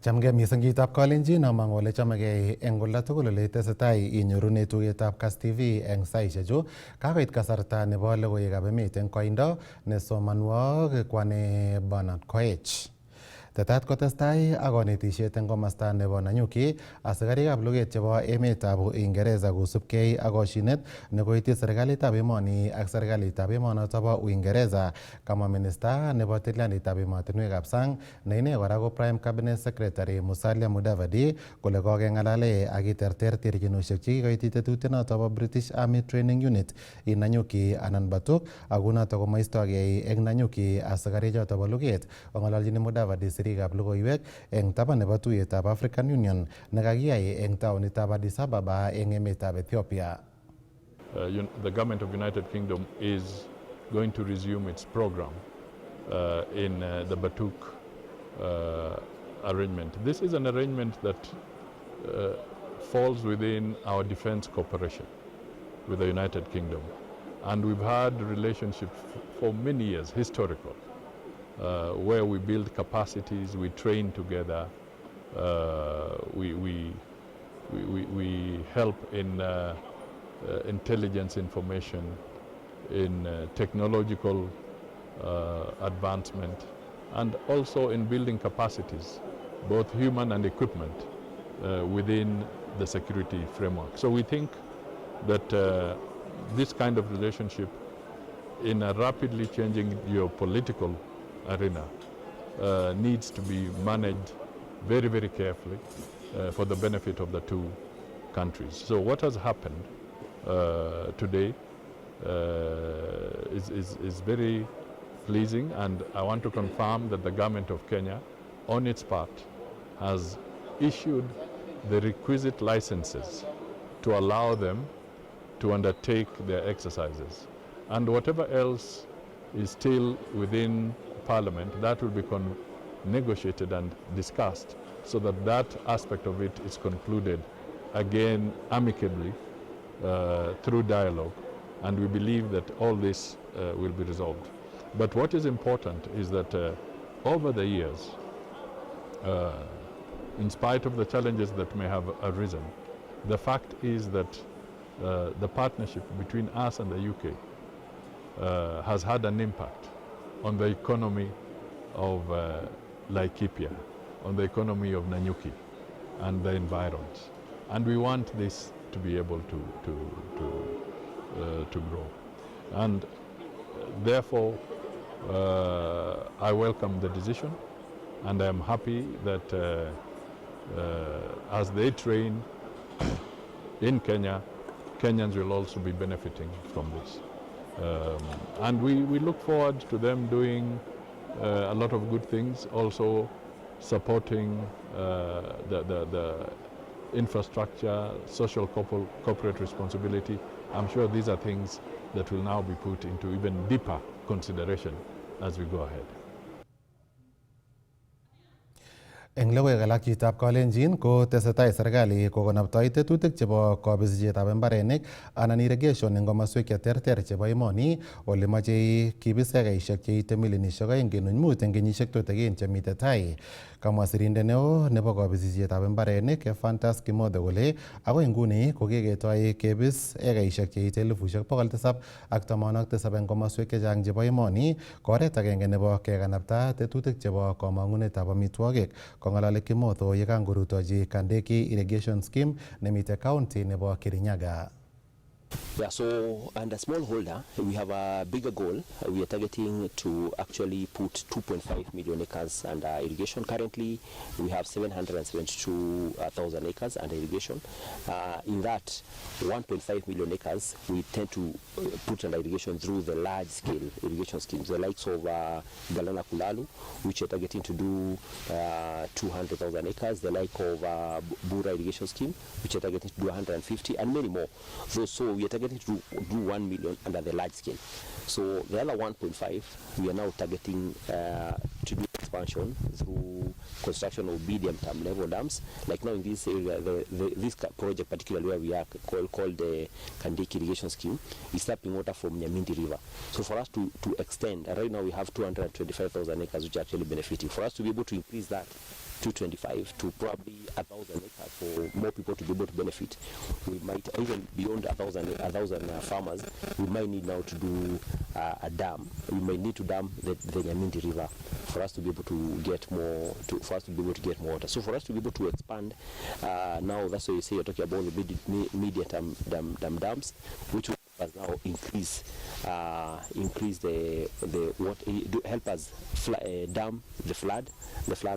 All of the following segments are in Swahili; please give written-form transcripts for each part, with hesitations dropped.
Chamgei mising chitab Kalenjin amang'u ole chamegei eng olda tugul ole tesetai inyorune tugetab Kass TV eng saishechu. Kakoit kasarta nebo logoiwekab emet eng koindo nesomanwok kwane Bernard Koech. Tetat kotestai ak konetisiet eng komasta nebo Nanyuki asikarikab luget chebo emetab Uingereza kosubkei ak koshinet nekoityi serikalitab emoni ak serikalitab emonoto bo Uingereza, kamwa minista nebo tilyanditaab emotinwekab sang ne ine kora ko Prime Cabinet Secretary Musalia Mudavadi kole kokeng'alale ak iterter terchinosiek chekikoityi tetutienoto bo British Army Training Unit in Nanyuki anan Batuk ak kunoto komaistogei eng Nanyuki asikarichoto bo luget. Kong'ololjini Mudavadi sirikab logoiwek eng taban nebo tuiyetab African Union nekakiyai eng taonitab Addis Ababa eng emetab Ethiopia. The government of United Kingdom is going to resume its program in the Batuk arrangement. This is an arrangement that falls within our defense cooperation with the United Kingdom. And we've had relationships for many years, historical, where we build capacities, we train together, we help in intelligence information, in technological advancement, and also in building capacities, both human and equipment, within the security framework. So we think that this kind of relationship in a rapidly changing geopolitical arena needs to be managed very, very carefully for the benefit of the two countries. So what has happened today is very pleasing, and I want to confirm that the government of Kenya, on its part, has issued the requisite licenses to allow them to undertake their exercises. And whatever else is still within Parliament, that will be negotiated and discussed so that that aspect of it is concluded again amicably through dialogue, and we believe that all this will be resolved. But what is important is that over the years, in spite of the challenges that may have arisen, the fact is that the partnership between us and the UK has had an impact on the economy of Laikipia, on the economy of Nanyuki and the environs. And we want this to be able to grow. And therefore, I welcome the decision, and I am happy that as they train in Kenya, Kenyans will also be benefiting from this. And we look forward to them doing a lot of good things, also supporting the infrastructure, social corporate responsibility. I'm sure these are things that will now be put into even deeper consideration as we go ahead. Eng logoiwek alak chitab Kalenjin ko tesetai serikali kokonoptoi tetutik chebo kobisisietab mbarenik anan irrigation eng komoswek cheterter chebo emoni ole mochei kibis ekaisiek cheite milionisiek 2.5 eng kenyisiek tutigin chemitei tai. Kamwa sirindet neo nebo kobisisietab mbarenik Fantas Kimothe kole agoi nguni kokiketoi kebis ekaisiek cheite 787 eng komoswek chechang chebo emoni, oret agenge nebo kekanapta tetutik chebo komong'unetab amitwogik. Kong'alali Kimotho yekangorutochi Kandeki Irrigation Scheme nemite county nebo Kirinyaga. Yeah, so under smallholder, we have a bigger goal. We are targeting to actually put 2.5 million acres under irrigation. Currently, we have 772,000 acres under irrigation. In that, 1.5 million acres we tend to put under irrigation through the large-scale irrigation schemes, the likes of Galana Kulalu, which are targeting to do 200,000 acres, the like of Bura irrigation scheme, which are targeting to do 150, and many more. So we are targeting to do 1 million under the large scale. So the other 1.5, we are now targeting to do expansion through construction of medium-term level dams. Like now in this area, this project particularly where we are called the Kandeki irrigation scheme, is tapping water from Nyamindi River. So for us to extend, right now we have 225,000 acres which are actually benefiting. For us to be able to increase that 225 to probably 1,000 acres for more people to be able to benefit. We might even beyond 1,000 farmers. We might need now to do a dam. We might need to dam the Nyamindi River for us to be able to get more. For us to be able to get more water. So for us to be able to expand, now that's why you say you're talking about the immediate dams, which will now increase the what help us dam the flood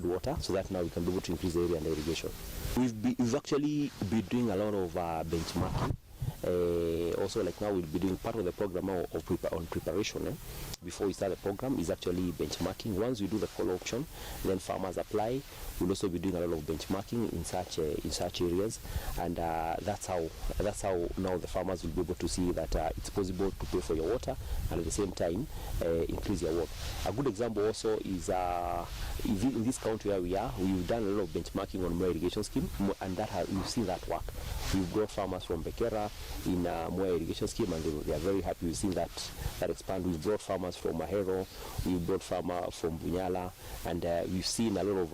water, so that now we can be able to increase the area and irrigation. We've actually been doing a lot of benchmarking. Also, like now we'll be doing part of the program on preparation. Before we start the program is actually benchmarking. Once we do the call option, then farmers apply. We'll also be doing a lot of benchmarking in such areas, and that's how now the farmers will be able to see that it's possible to pay for your water and at the same time increase your work. A good example also is in this county where we are, we've done a lot of benchmarking on Moya irrigation scheme, and we've seen that work. We've brought farmers from Bekera in Moya irrigation scheme, and they are very happy. We've seen that expand. We've brought farmers from Mahero, we've brought farmers from Bunyala, and we've seen a lot of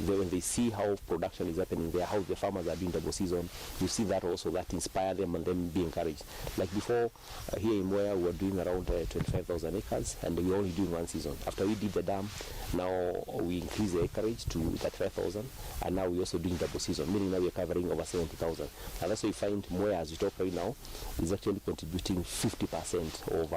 when they see how production is happening there, how the farmers are doing double season, you see that also, that inspire them and them be encouraged. Like before, here in Moya, we were doing around 25,000 acres, and we were only doing one season. After we did the dam, now we increased the acreage to 35,000, and now we're also doing double season, meaning now we're covering over 70,000. And that's why you find Moya, as we talk right now, is actually contributing 50% of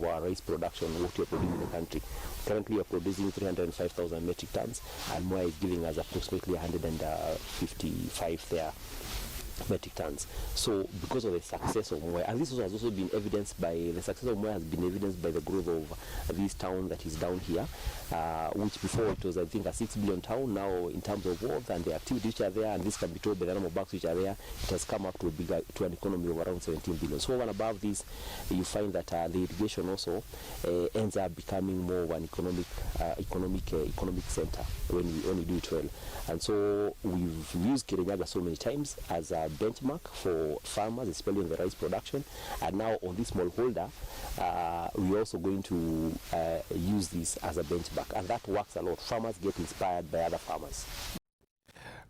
our rice production, what we're producing in the country. Currently, we're producing 305,000 metric tons, and Moya is giving us approximately 155 there metric tons. So because of the success of Moya, and this has also been evidenced by the success of Moya has been evidenced by the growth of this town that is down here, which before it was, I think, a 6 billion town. Now in terms of wealth and the activities which are there, and this can be told by the number of bucks which are there, it has come up to an economy of around 17 billion. So over and above this, you find that the irrigation also ends up becoming more of an economic center when we do it well. And so we've used Kirinyaga so many times as a benchmark for farmers, especially in the rice production. And now on this smallholder, we're also going to use this as a benchmark, and that works a lot. Farmers get inspired by other farmers.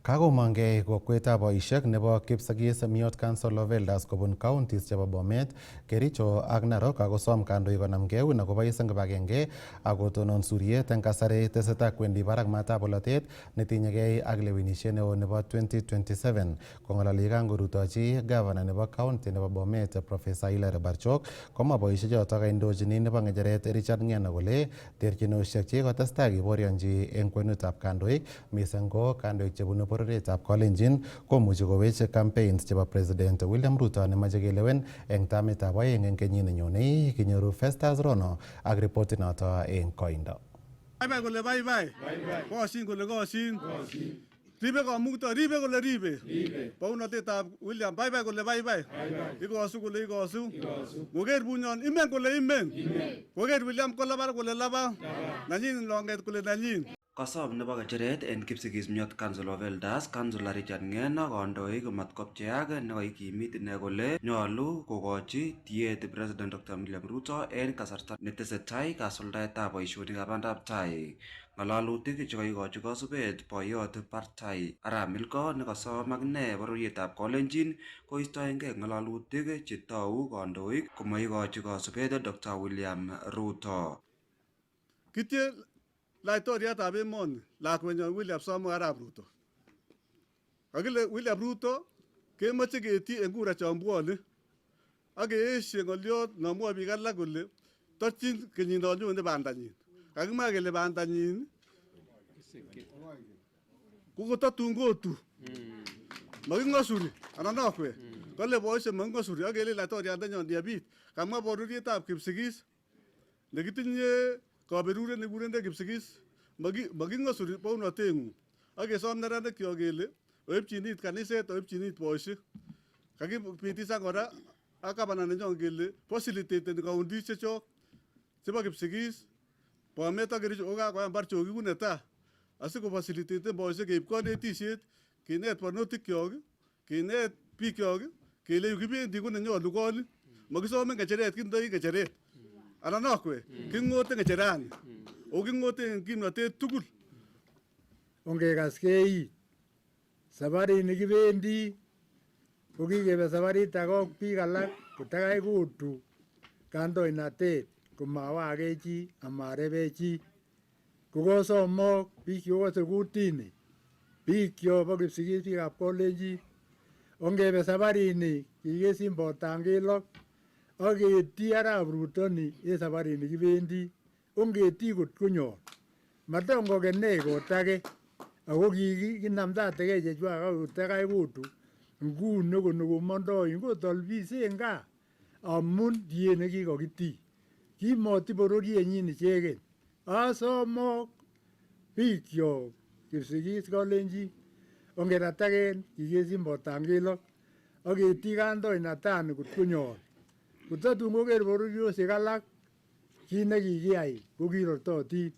Kakomangei kokwetab boisiek nebo Kipsigis Miot Council of Elders kobun counties chebo Bomet, Kericho ak Narok akosom kandoik konamgei eun akobois eng kibagenge akotonon suriet eng kasari tesetai kwendi barak matab bolotet netinyegei ak lewenisiet neo nebo 2027. Kong'ololi kangorutochi gavana nebo county nebo Bomet Professor Hilary Barchok komwa boisiechoto kaindochini nebo ng'echeret Richard Ng'eno kole terchinosiek chekikotestai kiborionji eng kwenutab kandoik mising ko kandoik chebunu bororietab Kalenjin komuchi kowech campaigns chebo President William Ruto nemache kelewen eng tamitab oeng eng kenyit nenyone. Kinyoru Festus Rono ak reportit noto eng koindo. Bye kole bye. Koshin kole koshin. Ribe komukto, ribe kole ribe. Baunatetab William bye kole bye. Ikosu kole ikosu. Ngoker bunyon imen kole imen. Ngoker William kolabar kole laba. Nanyin longet kole nanyin. Kosom nebo kecheret en Kipsigis Miot Council of Elders, Councilor Richard Ng'eno kandoik matkopcheak nekakikimit ine kole nyolu kokochi tiet President Dr. William Ruto en kasarta netesetai kasuldaetab boisionikab bandab tai. Ng'alalutik chekakikochi kasubet boyot Partai Arap Milko nekasom akine bororietab Kalenjin koistoengei ng'alalutik chetou kandoik komaikochi kasubet Dr. William Ruto. Kitye laitoriatab emoni lakwenyon William Samoei Arap Ruto. Kakile William Ruto kemoche keti eng kura chon bwone ak keeshe ng'oliot nomwoe biik alak kole tokyin kenyino nyone bandanyin. Kakimwa kele bandanyin kokotatun kotu making'osuri anan okwe kole boisiek making'osuri ak kele laitoriandenyon Diabit kamwa bororietab Kipsigis nekitinye kaberuret nekurende Kipsigis making'osuri bounoteng'ung ak kesom neranikyok kele oipchinit kaniset oipchinit boisiek. Kakipitisan kora ak gavana nenyon kele facilitateni kaundisiechok chebo Kipsigis, Bomet ak Kericho kokakoyan Barchok iku netai asikofacilitaten boisiek keib konetisiet kinet barnotikyok kinet bikyok kele yu kibendi ko nenyolu koni makisome ng'echeret kindoi ng'echeret anan okwe king'ote ng'echerani o king'ote eng kimnotet tugul. ongekas sabarit nekibendi ko kikebe sabarit age biik alak kotakai kutu kandoinatet komawake chi amarebe chi kokosomok biik chekose kutini biik chobo Kipsigis biikab Kolenjin ongebe sabarini kikesimbo tangilok ak keti Arap Ruto ni en sabarini kibendi ongeti kot konyor matom kokenech kot age ako kikinamdategei chechwak ak kotakai kutu nguni konomondoi ngotolbisen gaa amun tie nekikokiti kimoti bororienyin icheken asomok bikyok Kipsigis Kolenjin ongerataken kikesimbo tangilok ak keti kandoinatani kot konyor kotatun koker bororiosiek alak kit nekikiyai ko kirortotin.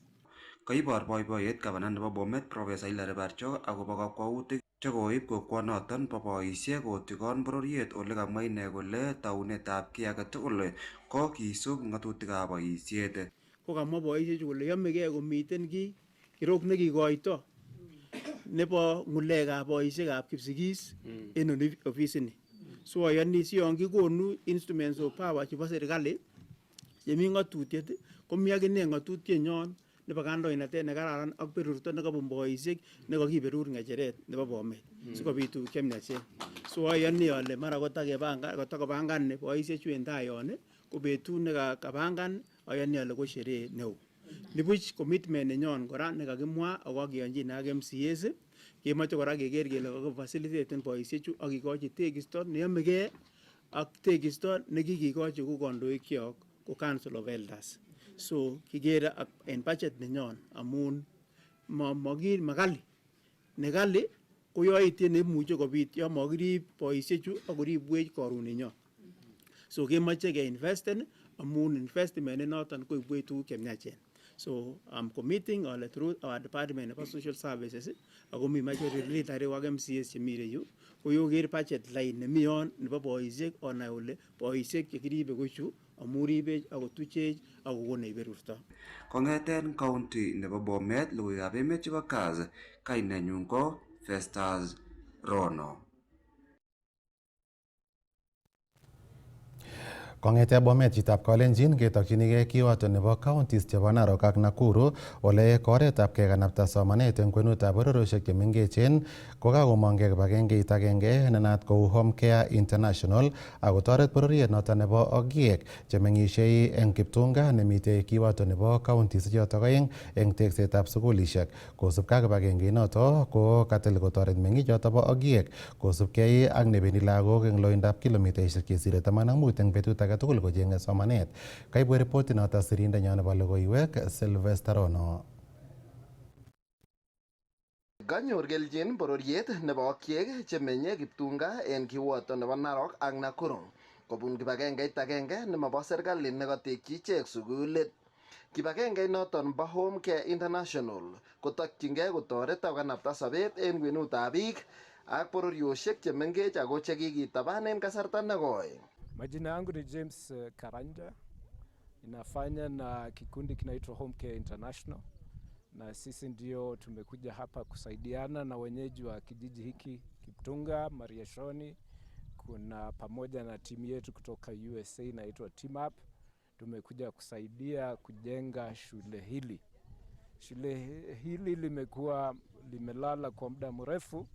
Koibor boiboiyet gavana nebo Bomet Profesa Hilary Barcho akobo kakwautik chekoib kokwonoton bo boisiek kotikon bororiet ole kamwa ine kole taunetab kiy age tugul ko kisub ng'atutikab boisiet. Ko kamwa boisiechu kole yomegei komiten kiy kirok nekikoito nebo ng'ulekab boisiekab Kipsigis en ofisini. So ayani si yon kikonu instruments of power chebo serikali yemi ng'atutiet komi akine ng'atutienyon nebo kandoinatet nekararan ak berurto nekabun boisiek nekakiberur ng'echeret nebo Bomet sikobit tuguk chemiachen. So ayani ale mara kotakopangan boisiechu en tai yon ko betut nekapangan ayani ale ko sherehe neo. Nibuch commitment nenyon kora nekakimwa ako kiyonjin ak MCAs kemoche kora keker kele kakifacilitaten boisiechu ak kikochi tekisto neyomegei ak tekisto nekikikochi ko kandoikyok ko Council of Elders. So kikere en budget nenyon amun makali nekali ko yoityet neimuche kobit yon makirib boisiechu ak koribwech korunenyon. So kemoche keinvesten amun investment noton koibwech tuguk chemiachen. So I'm committing ale through our department of social services ako mi majority leader ak MCAs chemi ireyu ko yoker budget line nemi yon nebo boisiek onai ole boisiek chekiribe ko chu amun ribech akotuchech akokonech berurto. Kong'eten county nebo Bomet logoiwekab emet chebo Kass kainenyun ko Festus Rono. Kong'ete Bomet chitab Kolenjin ketokchinigei kiwoto nebo counties chebo Narok ak Nakuru ole oretab kekanapta somanet eng kwenutab bororiosiek chemengechen kokakomong'e kibagengeit agenge nenaat kou Home Care International akotoret bororiet noto nebo Ogiek chemeng'isiei eng Kiptunga nemitei kiwoto nebo counties chotok oeng eng teksetab sukulishek. Kosubkei ak kibagengeit noto ko katil kotoret meng'ichoto bo Ogiek kosubkei ak nebendi lagok eng loindab kilomitaisiek chesire 15 eng betut age tugul kocheng'e somanet. Kaibu reportit noto sirindenyo nebo logoiwek Sylvester Rono. Kanyor kelchin bororiet nebo Okiek chemenye Kiptunga en kiwoto nebo Narok ak Nakuru kobun kibagengeit agenge nemabo serikali nekatekyi ichek sukulit. Kibagengeit noton bo Home Care International kotokyingei kotoret akokanapta sobet en kwenutab biik ak bororiosiek chemengech ako chekikitaban en kasarta nekoi. Majina yangu ni James Karanja, inafanya na kikundi kinaitwa Home Care International, na sisi ndio tumekuja hapa kusaidiana na wenyeji wa kijiji hiki Kiptunga, Mariashoni. Kuna pamoja na timu yetu kutoka USA inaitwa Team Up. Tumekuja kusaidia kujenga shule hili. Shule hili limekuwa limelala kwa muda mrefu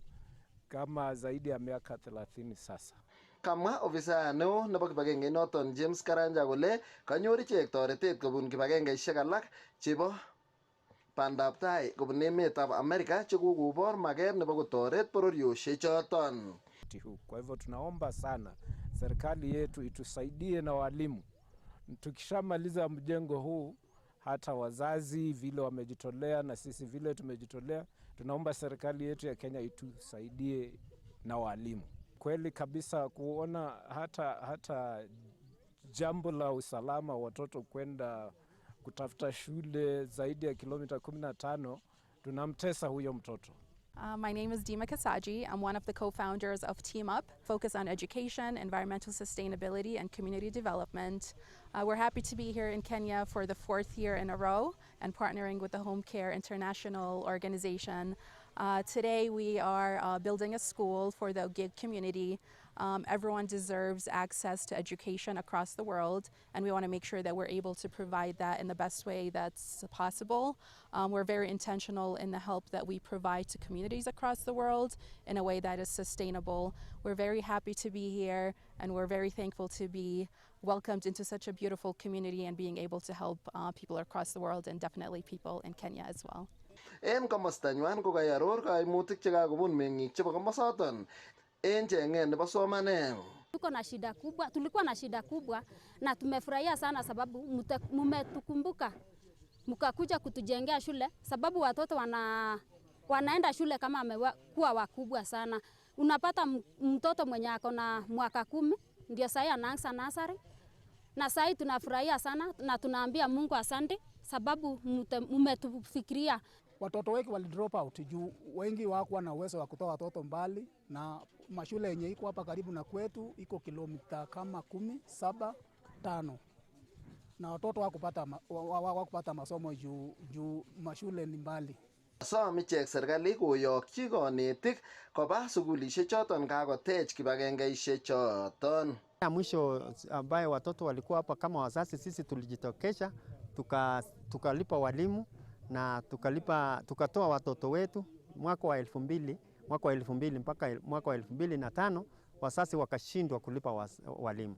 kama zaidi ya miaka 30 sasa. Kamwa ofisa neo nebo kibagengeit noton James Karanja kole kanyor ichek toretet kobun kibagengeisiek alak chebo bandab tai kobun emetab Amerika chekokobor maket nebo kotoret bororiosiek choton. Kwa hivyo tunaomba sana serikali yetu itusaidie na walimu. Tukishamaliza mjengo huu, hata wazazi vile wamejitolea na sisi vile tumejitolea, tunaomba serikali yetu ya Kenya itusaidie na walimu. Kweli kabisa kuona hata jambo la usalama watoto kwenda kutafuta shule zaidi ya kilomita 15 tunamtesa huyo mtoto. My name is Dima Kasaji. I'm one of the co-founders of Team Up, focused on education, environmental sustainability, and community development. We're happy to be here in Kenya for the 4th year in a row and partnering with the Home Care International organization. Today we are building a school for the gig community. Everyone deserves access to education across the world, and we want to make sure that we're able to provide that in the best way that's possible. We're very intentional in the help that we provide to communities across the world in a way that is sustainable. We're very happy to be here, and we're very thankful to be welcomed into such a beautiful community and being able to help people across the world, and definitely people in Kenya as well. En komostanywan ko kayaror kaimutik chekakobun meng'ik chebo komosoton en cheng'et nebo somanet. Tulikuwa na shida kubwa na tumefurahia sana sababu mmetukumbuka mkakuja kutujengea shule, sababu watoto wanaenda shule kama amekuwa wakubwa sana. Unapata mtoto mwenye ako na mwaka 10 ndio sasa anaanza nasari, na sasa tunafurahia sana na tunaambia Mungu asante sababu mmetufikiria. Watoto wengi wali drop out juu wengi hawakuwa na uwezo wa kutoa watoto mbali, na mashule yenye iko hapa karibu na kwetu iko kilomita kama 17.5, na watoto hawakupata masomo juu mashule ni mbali. Som ichek serikali koyokyi konetik koba sukulishek choton kakotech kibagengeishek choton. Ya mwisho ambaye watoto walikuwa hapa, kama wazazi sisi tulijitokesha tukalipa walimu na tukatoa watoto wetu mwaka wa 2000 mpaka mwaka wa 2005. Wazazi wakashindwa kulipa walimu,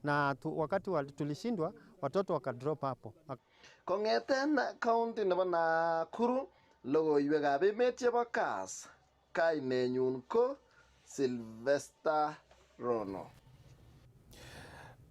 na wakati tulishindwa watoto wakadrop hapo. Kong'eten county nebo Nakuru, logoiwekab emet chebo Kass, kainenyun ko Sylvester Rono.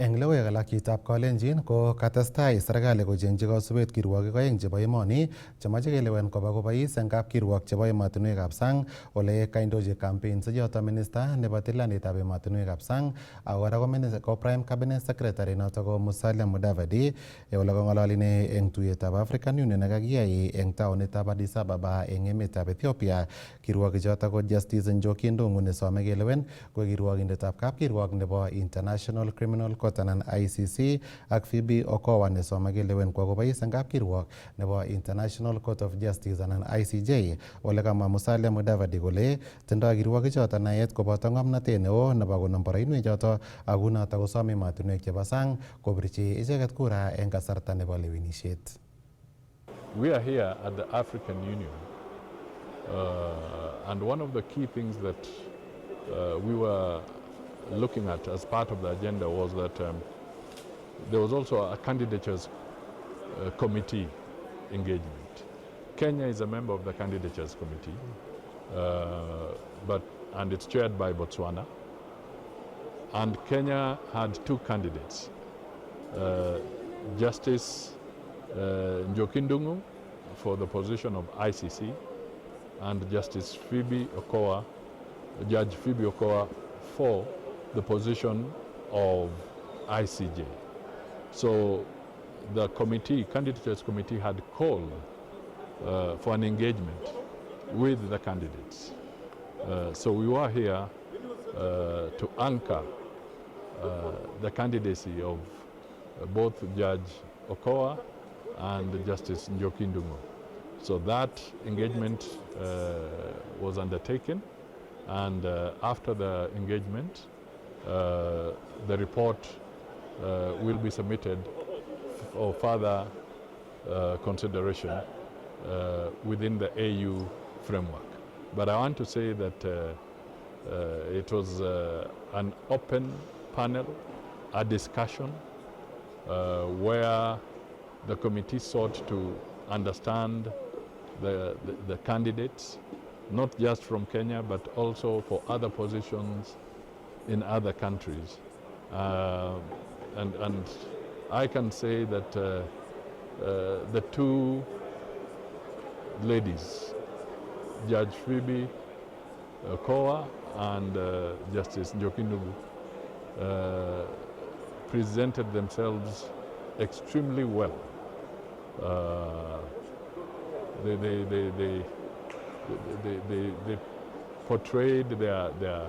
Eng logoiwek alak chitab Kalenjin ko katestai serikali kochengchi kasubet kirwogik oeng chebo emoni chemache kelewen koba kobois eng kapkirwok chebo emotinwekab sang ole kaindochi campaign sejoto minister nebo tilanetab emotinwekab sang ak kora ko prime cabinet secretary noto ko Musalia Mudavadi ole kong'ololine eng tuyetab African Union nekakiyai eng taonitab Addis Ababa eng emetab Ethiopia. Kirwogichoto ko Justice Njoki Ndung'u nesome kelewen ko kirwogindetab kapkirwok nebo International Criminal Court anan ICC ak Phoebe Okowa nesome kelewen kwa kobois eng kapkirwok nebo International Court of Justice anan ICJ. Ole kamwa Musalia Mudavadi kole tindoi kirwogichoto naet koboto ng'omnotet neo nebo konom boroinwechoto ak kunoto kosome emotinwek chebo sang kobirchi icheket kura eng kasarta nebo lewenisiet. We are here at the African Union, and one of the key things that we were looking at as part of the agenda was that there was also a candidatures committee engagement. Kenya is a member of the candidatures committee, and it's chaired by Botswana. And Kenya had two candidates, Justice Njoki Ndung'u for the position of ICC and Justice Phoebe Okowa, Judge Phoebe Okowa for the position of ICJ. So the committee, candidates committee, had called for an engagement with the candidates. So we were here to anchor the candidacy of both Judge Okowa and Justice Njoki Ndung'u. So that engagement was undertaken, and after the engagement, the report will be submitted for further consideration within the AU framework. But I want to say that it was an open panel, a discussion where the committee sought to understand the candidates, not just from Kenya, but also for other positions in other countries. And I can say that the two ladies, Judge Phoebe Okowa and Justice Njoki Ndung'u, presented themselves extremely well. They portrayed their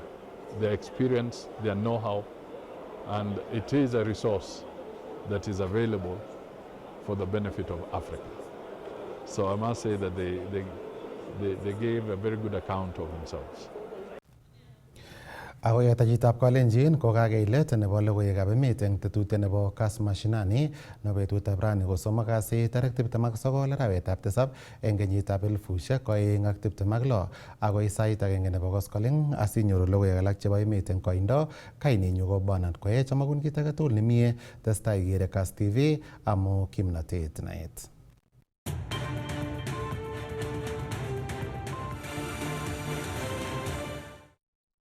experience, their know-how, and it is a resource that is available for the benefit of Africa. So I must say that they gave a very good account of themselves. Ako yatajitab Kalenjin ko kakeilet nebo logoiwekab emet eng tetutiet nebo Kass Mashinani nebo betutab rani ko somok kasi tarik 29 arawetab tisab eng kenyitab 2026 akoi sait agenge nebo koskoleng asinyoru logoiwek alak chebo emet eng koindo. Kainenyu ko Bernard Koech, amakun kit age tugul nemie testai ikere Kass TV amu kimnatet naet.